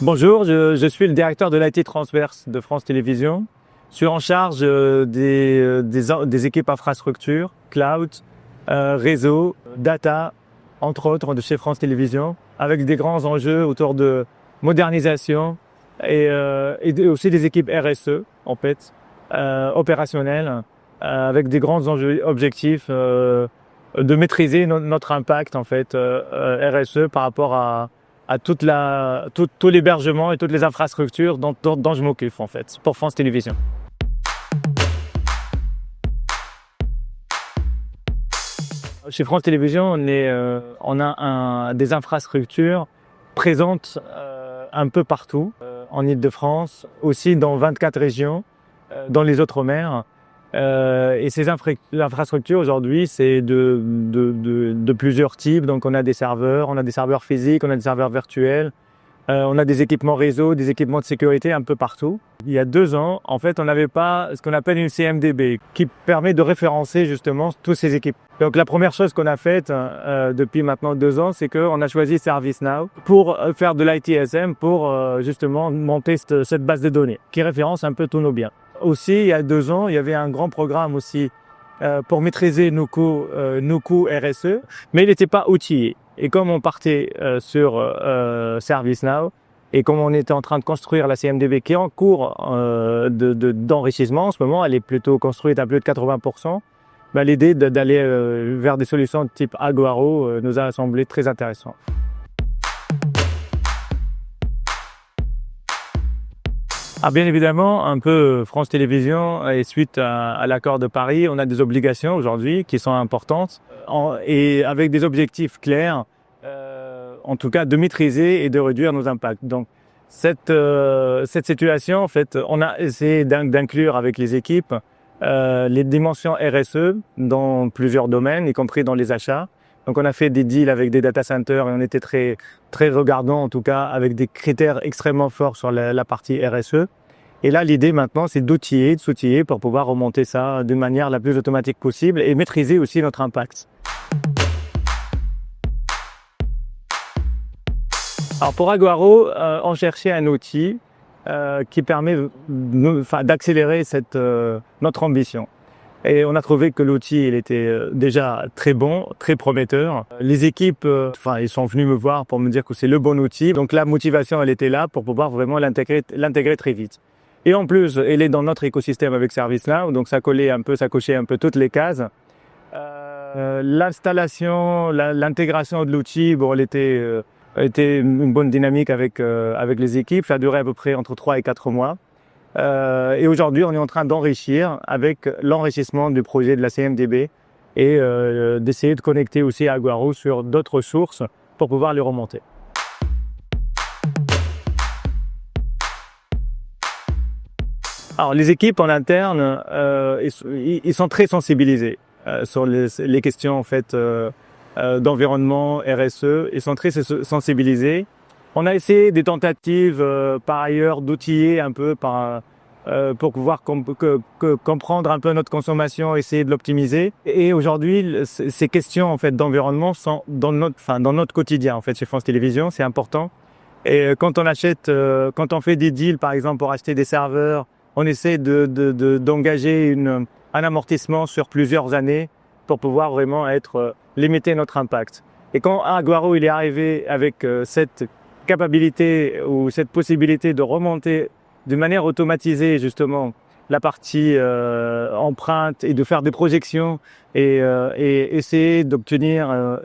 Bonjour, je suis le directeur de l'IT transverse de France Télévisions. Je suis en charge des équipes infrastructure, cloud, réseau, data, entre autres, de chez France Télévisions, avec des grands enjeux autour de modernisation et aussi des équipes RSE, en fait, opérationnelles, avec des grands enjeux objectifs de maîtriser notre impact, en fait, RSE par rapport à tout l'hébergement et toutes les infrastructures dont je m'occupe, en fait, pour France Télévisions. Chez France Télévisions, on a des infrastructures présentes un peu partout, en Île-de-France, aussi dans 24 régions, dans les Outre-mer. Et ces infrastructures aujourd'hui, c'est de plusieurs types. Donc on a des serveurs physiques, on a des serveurs virtuels, on a des équipements réseau, des équipements de sécurité un peu partout. Il y a 2 ans, en fait, on n'avait pas ce qu'on appelle une CMDB qui permet de référencer justement tous ces équipements. Donc la première chose qu'on a faite depuis maintenant 2 ans, c'est qu'on a choisi ServiceNow pour faire de l'ITSM, pour justement monter cette base de données qui référence un peu tous nos biens. Aussi, il y a 2 ans, il y avait un grand programme aussi pour maîtriser nos coûts RSE, mais il n'était pas outillé. Et comme on partait sur ServiceNow, et comme on était en train de construire la CMDB qui est en cours d'enrichissement, en ce moment, elle est plutôt construite à plus de 80%, ben, l'idée d'aller vers des solutions de type Aguaro nous a semblé très intéressant. Ah, bien évidemment, un peu France Télévisions et suite à l'accord de Paris, on a des obligations aujourd'hui qui sont importantes et avec des objectifs clairs, en tout cas de maîtriser et de réduire nos impacts. Donc cette situation, en fait, on a essayé d'inclure avec les équipes les dimensions RSE dans plusieurs domaines, y compris dans les achats. Donc on a fait des deals avec des data centers et on était très regardant, en tout cas avec des critères extrêmement forts sur la partie RSE. Et là, l'idée maintenant, c'est de s'outiller pour pouvoir remonter ça d'une manière la plus automatique possible et maîtriser aussi notre impact. Alors pour Aguaro, on cherchait un outil qui permet d'accélérer notre ambition. Et on a trouvé que l'outil, il était déjà très bon, très prometteur. Les équipes, ils sont venus me voir pour me dire que c'est le bon outil. Donc la motivation, elle était là pour pouvoir vraiment l'intégrer très vite. Et en plus, elle est dans notre écosystème avec ServiceNow, donc ça cochait un peu toutes les cases. L'installation, l'intégration de l'outil, bon, elle était une bonne dynamique avec les équipes. Ça a duré à peu près entre 3 et 4 mois. Et aujourd'hui, on est en train d'enrichir avec l'enrichissement du projet de la CMDB et d'essayer de connecter aussi Aguaro sur d'autres sources pour pouvoir les remonter. Alors, les équipes en interne, ils sont très sensibilisés sur les questions en fait d'environnement, RSE. Ils sont très sensibilisés. On a essayé des tentatives par ailleurs d'outiller un peu pour pouvoir comprendre un peu notre consommation, essayer de l'optimiser. Et aujourd'hui, ces questions en fait d'environnement sont dans notre quotidien en fait chez France Télévisions, c'est important. Et quand on fait des deals par exemple pour acheter des serveurs, on essaie d'engager un amortissement sur plusieurs années pour pouvoir vraiment limiter notre impact. Et quand Aguaro il est arrivé avec cette capacité ou cette possibilité de remonter de manière automatisée justement la partie empreinte et de faire des projections et essayer d'obtenir en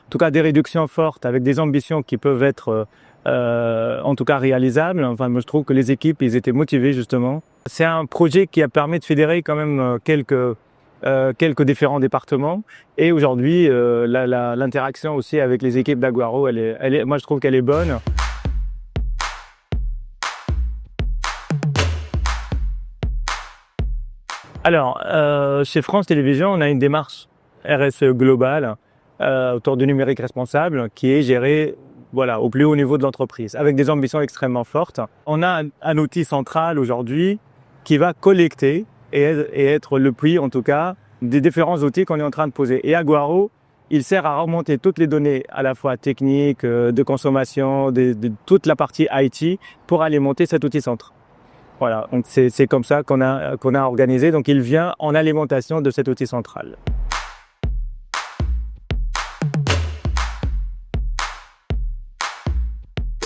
tout cas des réductions fortes avec des ambitions qui peuvent être en tout cas réalisables. Enfin, moi je trouve que les équipes ils étaient motivés justement. C'est un projet qui a permis de fédérer quand même quelques différents départements et aujourd'hui l'interaction aussi avec les équipes d'Aguaro, moi je trouve qu'elle est bonne. Alors chez France Télévisions, on a une démarche RSE globale autour du numérique responsable qui est gérée au plus haut niveau de l'entreprise avec des ambitions extrêmement fortes. On a un outil central aujourd'hui qui va collecter et être le puits, en tout cas, des différents outils qu'on est en train de poser. Et Aguaro, il sert à remonter toutes les données à la fois techniques, de consommation, de toute la partie IT pour alimenter cet outil centre. Voilà, donc c'est comme ça qu'on a organisé. Donc il vient en alimentation de cet outil central.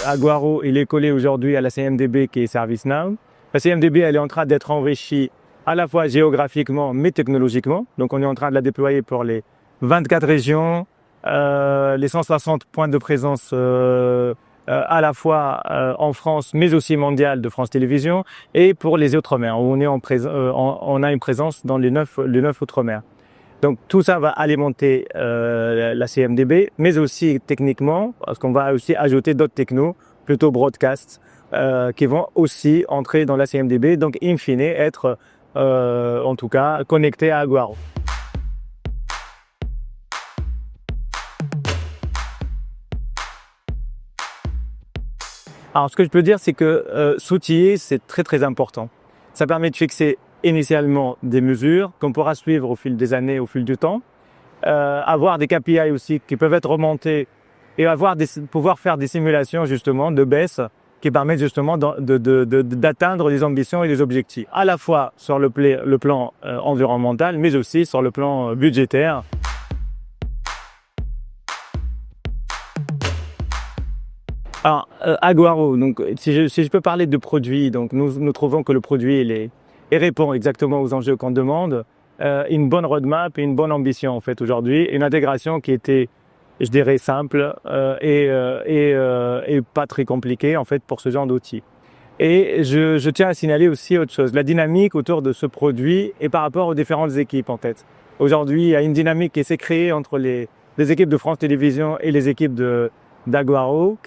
Aguaro, il est collé aujourd'hui à la CMDB qui est ServiceNow. La CMDB, elle est en train d'être enrichie à la fois géographiquement mais technologiquement. Donc on est en train de la déployer pour les 24 régions, les 160 points de présence à la fois en France mais aussi mondial de France Télévisions et pour les Outre-mer où on a une présence dans les 9 Outre-mer. Donc tout ça va alimenter la CMDB, mais aussi techniquement, parce qu'on va aussi ajouter d'autres technos, plutôt broadcast, qui vont aussi entrer dans la CMDB, donc in fine être en tout cas connectés à Aguaro. Alors ce que je peux dire, c'est que s'outiller, c'est très très important. Ça permet de fixer initialement des mesures qu'on pourra suivre au fil des années, au fil du temps, avoir des KPI aussi qui peuvent être remontés et pouvoir faire des simulations justement de baisse qui permettent justement d'atteindre les ambitions et les objectifs, à la fois sur le plan environnemental, mais aussi sur le plan budgétaire. Alors, Aguaro, donc si je peux parler de produit, donc nous trouvons que le produit il répond exactement aux enjeux qu'on demande, une bonne roadmap et une bonne ambition en fait aujourd'hui, une intégration qui était, je dirais, simple et pas très compliquée en fait pour ce genre d'outils. Et je tiens à signaler aussi autre chose, la dynamique autour de ce produit et par rapport aux différentes équipes en fait. Aujourd'hui, il y a une dynamique qui s'est créée entre les équipes de France Télévisions et les équipes d'Aguaro,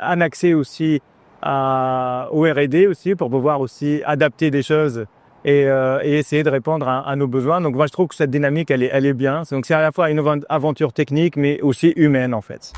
un accès aussi au R&D aussi pour pouvoir aussi adapter des choses et essayer de répondre à nos besoins. Donc moi je trouve que cette dynamique elle est bien. Donc c'est à la fois une aventure technique mais aussi humaine en fait.